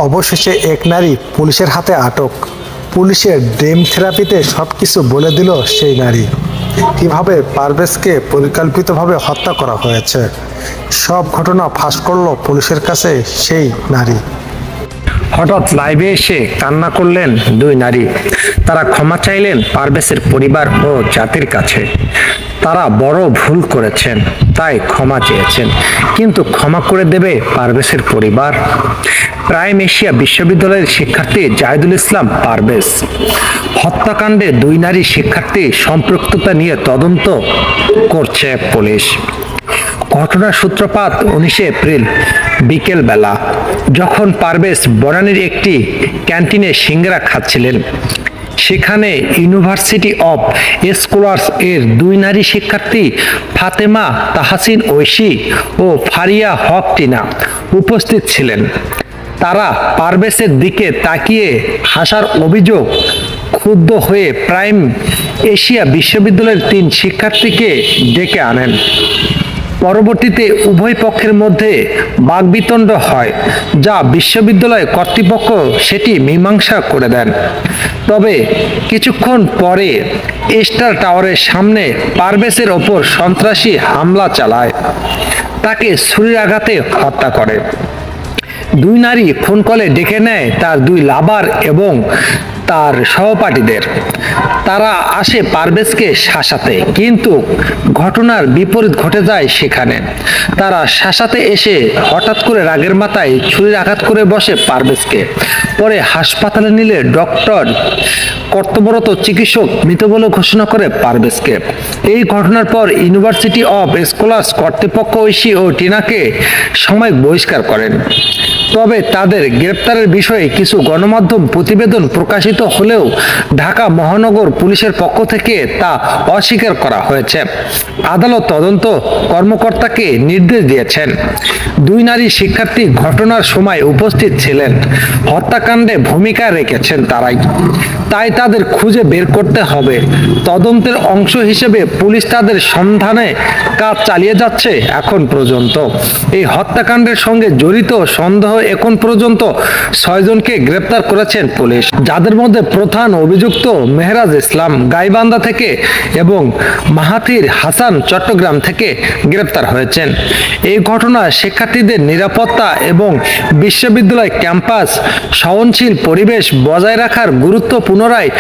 অবশেষে এক নারী পুলিশের হাতে আটক। পুলিশের ড্রিম থেরাপিতে সবকিছু বলে দিল সেই নারী। কিভাবে পারভেজকে পরিকল্পিতভাবে হত্যা করা হয়েছে, সব ঘটনা ফাঁস করলো পুলিশের কাছে সেই নারী। হঠাৎ লাইভে এসে কান্না করলেন দুই নারী। তারা ক্ষমা চাইলেন পারভেজের পরিবার ও জাতির কাছে। তারা বড় ভুল করেছেন, তাই ক্ষমা চেয়েছেন। কিন্তু ক্ষমা করে দেবে পারভেজের পরিবার? প্রাইম এশিয়া বিশ্ববিদ্যালয়ের শিক্ষার্থী জাহিদুল ইসলাম পারভেজ হত্যাকাণ্ডে দুই নারী শিক্ষার্থী সম্পৃক্ততা নিয়ে তদন্ত করছে পুলিশ। ঘটনার সূত্রপাত 19 এপ্রিল বিকেল বেলা, যখন পারভেজ বনানীর একটি ক্যান্টিনে সিঙ্গারা খাচ্ছিলেন। সেখানে ইউনিভার্সিটি অব স্কলার্স এর দুই নারী শিক্ষার্থী ফাতেমা তাহসিন ঐশী ও ফারিয়া হক টিনা উপস্থিত ছিলেন। তারা পারভেজের দিকে তাকিয়ে হাসার অভিযোগ ক্ষুব্ধ হয়ে প্রাইম এশিয়া বিশ্ববিদ্যালয়ের 3 শিক্ষার্থীকে ডেকে আনেন। পরবর্তীতে উভয় পক্ষের মধ্যে বাকবিতণ্ড হয়, যা বিশ্ববিদ্যালয় কর্তৃপক্ষ সেটি মীমাংসা করে দেন। তবে কিছুক্ষণ পরে স্টার টাওয়ারের সামনে পারভেজের ওপর সন্ত্রাসী হামলা চালায়, তাকে ছুরির আঘাতে হত্যা করে। দুই নারী ফোন কলে ডেকে নেয় তার 2 লাভার এবং তার সহপাঠীদের। তারা আসে পারভেজকে শাসাতে, কিন্তু ঘটনার বিপরীত ঘটে যায় সেখানে। তারা শাসাতে এসে হঠাৎ করে রাগের মাথায় ছুরির আঘাত করে বসে পারভেজকে। পরে হাসপাতালে নিলে ডক্টর কর্তব্যরত চিকিৎসক মৃত বলে ঘোষণা করে পারভেজকে। এই ঘটনার পর ইউনিভার্সিটি অব স্কলার্স কর্তৃপক্ষ ঐশী ও টিনাকে সাময়িক বহিষ্কার করেন। তবে তাদের গ্রেপ্তারের বিষয়ে কিছু গণমাধ্যম প্রতিবেদন প্রকাশিত হলেও ঢাকা মহানগর পুলিশের পক্ষ থেকে তা অস্বীকার করা হয়েছে। আদালত তদন্ত কর্মকর্তাকে নির্দেশ দিয়েছেন। দুই নারী শিক্ষার্থী ঘটনার সময় উপস্থিত ছিলেন, হত্যাকাণ্ডে ভূমিকা রেখেছেন তারাই, তাই তাদের খুঁজে বের করতে হবে। তদন্তের অংশ হিসেবে পুলিশ তাদের সন্ধানে কাজ চালিয়ে যাচ্ছে। এখন পর্যন্ত এই হত্যাকাণ্ডের সঙ্গে জড়িত সন্দেহ এখন পর্যন্ত 6 জনকে গ্রেপ্তার করেছেন পুলিশ, যাদের মধ্যে প্রধান অভিযুক্ত মেহরাজ ইসলাম গাইবান্ধা থেকে এবং মাহাথির হাসান চট্টগ্রাম থেকে গ্রেপ্তার হয়েছেন। এই ঘটনা শিক্ষার্থীদের নিরাপত্তা এবং বিশ্ববিদ্যালয় ক্যাম্পাস সহনশীল পরিবেশ বজায় রাখার গুরুত্ব পুনরায়